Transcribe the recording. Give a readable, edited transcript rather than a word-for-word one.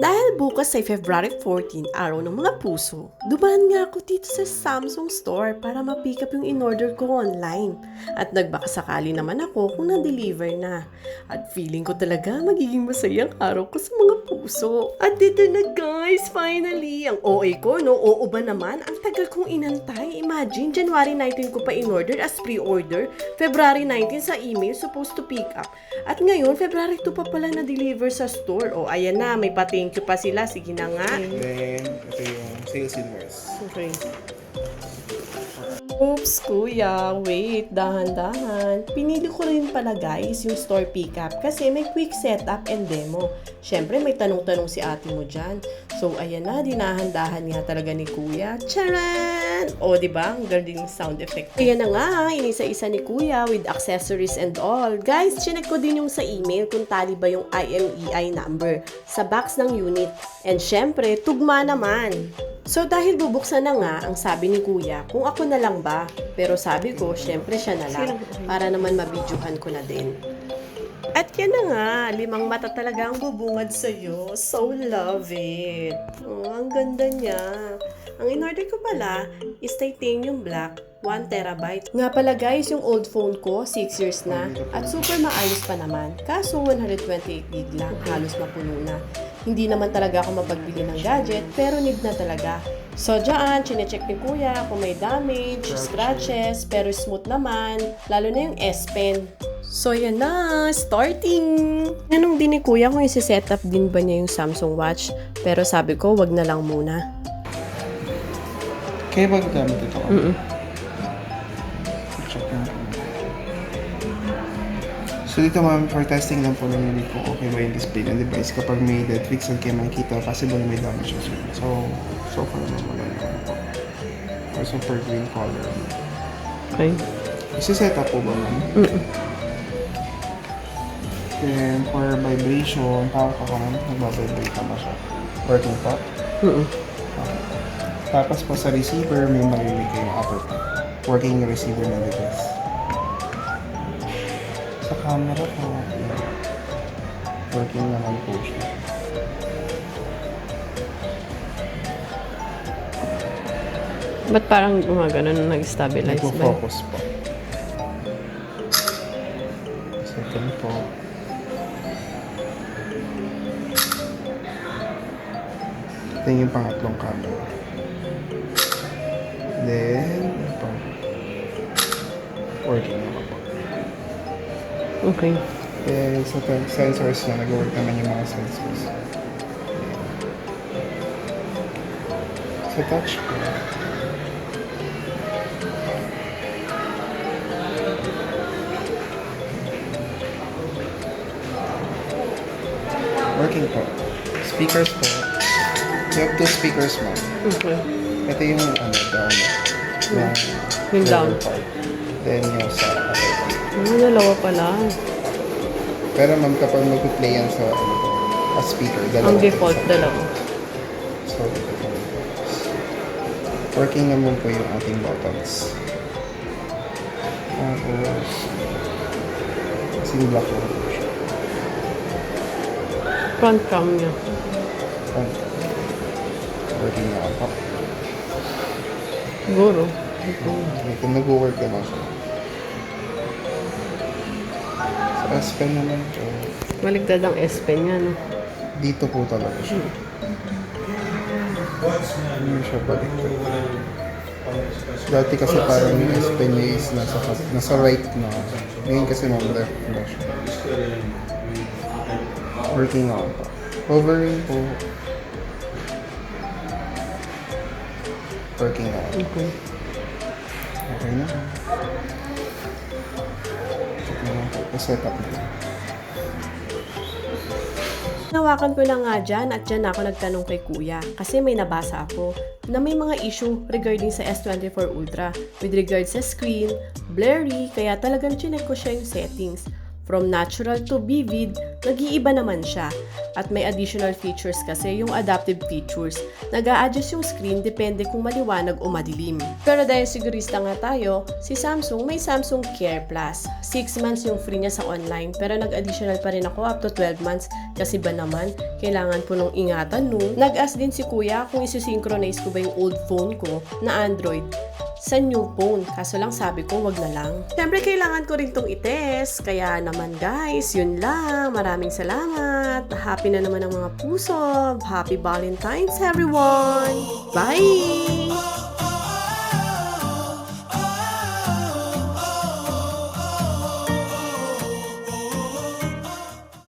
Dahil bukas ay February 14, araw ng mga puso, dumaan nga ako dito sa Samsung store para ma-pick up yung in-order ko online. At nagbakasakali naman ako kung na-deliver na. At feeling ko talaga magiging masayang araw ko sa mga puso. At dito na guys, finally! Ang OA ko, no? Oo ba naman? Ang tagal kong inantay. Imagine, January 19 ko pa in-order as pre-order. February 19 sa email, supposed to pick up. At ngayon, February 2 pa pala na-deliver sa store. O, ayan na, may pa-thank you pa sila. Sige na nga. Then, ito yung sales invoice. Okay. Oops, kuya. Wait, dahan-dahan. Pinili ko rin pala guys yung store pickup kasi may quick setup and demo. Siyempre, may tanong-tanong si ate mo dyan. So, ayan na, dinahan-dahan nga talaga ni kuya. Charan! O, diba? Ang galing sound effect. Ayan na nga, inisa-isa ni kuya with accessories and all. Guys, chinek ko din yung sa email kung tali ba yung IMEI number sa box ng unit. And syempre, tugma naman. So dahil bubuksan na nga, ang sabi ni kuya, kung ako na lang ba? Pero sabi ko, syempre siya na lang. Para naman mabidyohan ko na din. At yan na nga, 5 mata talaga ang bubungad sa'yo. So love it. Oh, ang ganda niya. Ang in-order ko pala is titanium black, 1 terabyte. Nga pala guys, yung old phone ko, 6 years na, at super maayos pa naman. Kaso 128 gig lang, halos mapuno na. Hindi naman talaga ako mapagbili ng gadget, pero need na talaga. So dyan, chinecheck ni kuya kung may damage, scratches, pero smooth naman, lalo na yung S Pen. So yan na, starting! Tanong din ni kuya kung isi-setup din ba niya yung Samsung Watch, pero sabi ko wag na lang muna. Kaya ba gamit ito? Check natin. So dito ma'am, for testing lang po ng unit kung okay ba yung display ng device. Kapag may dead pixel kayo makikita, possible may damage yung screen. So far naman maganda po. Or super green color. Okay. Isi-set up po ba ma'am? Then for vibration, tawag ko kung nagbabibrate naman siya. Working po? Okay. Tapos po sa receiver, may marinig kayong upper po. Working yung receiver ng device. Sa camera po, working naman po siya. Ba't parang gumagano nung nag-stabilize ba? Nagpo-focus po. Second po. Ito yung pangatlong camera. Then, ito. Working naman po. Okay. Then, sa sensors na, nag-work naman yung mga sensors. Sa touch po. Working po. Speakers po. You have 2 speakers mo. Okay. Ito yung down. Yung down. Part. Then yung sa upper part. Dalawa pala. Pero ma'am, kapag mag-play yan sa speaker, dalawa. Ang default, dalawa. So, working naman po yung ating buttons. Tapos, kasing block lang po siya. Front cam niya. Working na ako. Siguro. Kung nag-work naman siya. Sa S Pen naman po, Maligtad ang S Pen niya, no? dito po talaga siya. Hindi siya baliktad. Dati kasi parang yung S Pen niya is nasa right na. Ngayon kasi mga left na siya. Working on po. Hovering po. Working on. Okay. Okay na. Check na lang po. Pa-set up na. Nawakan ko na nga dyan at dyan ako nagtanong kay kuya kasi may nabasa ako na may mga issue regarding sa S24 Ultra with regards sa screen, blurry, kaya talagang chinek ko siya yung settings. From natural to vivid, nag-iiba naman siya. At may additional features kasi yung adaptive features. Nag-a-adjust yung screen depende kung maliwanag o madilim. Pero dahil sigurista nga tayo, si Samsung may Samsung Care Plus. 6 months yung free niya sa online pero nag-additional pa rin ako up to 12 months kasi ba naman, kailangan po nung ingatan no. Nag-ask din si kuya kung isi-synchronize ko ba yung old phone ko na Android sa new phone. Kaso lang sabi ko, wag na lang. Siyempre, kailangan ko rin tong itest. Kaya naman guys, yun lang. Maraming salamat. Happy na naman ang mga puso. Happy Valentine's everyone. Bye!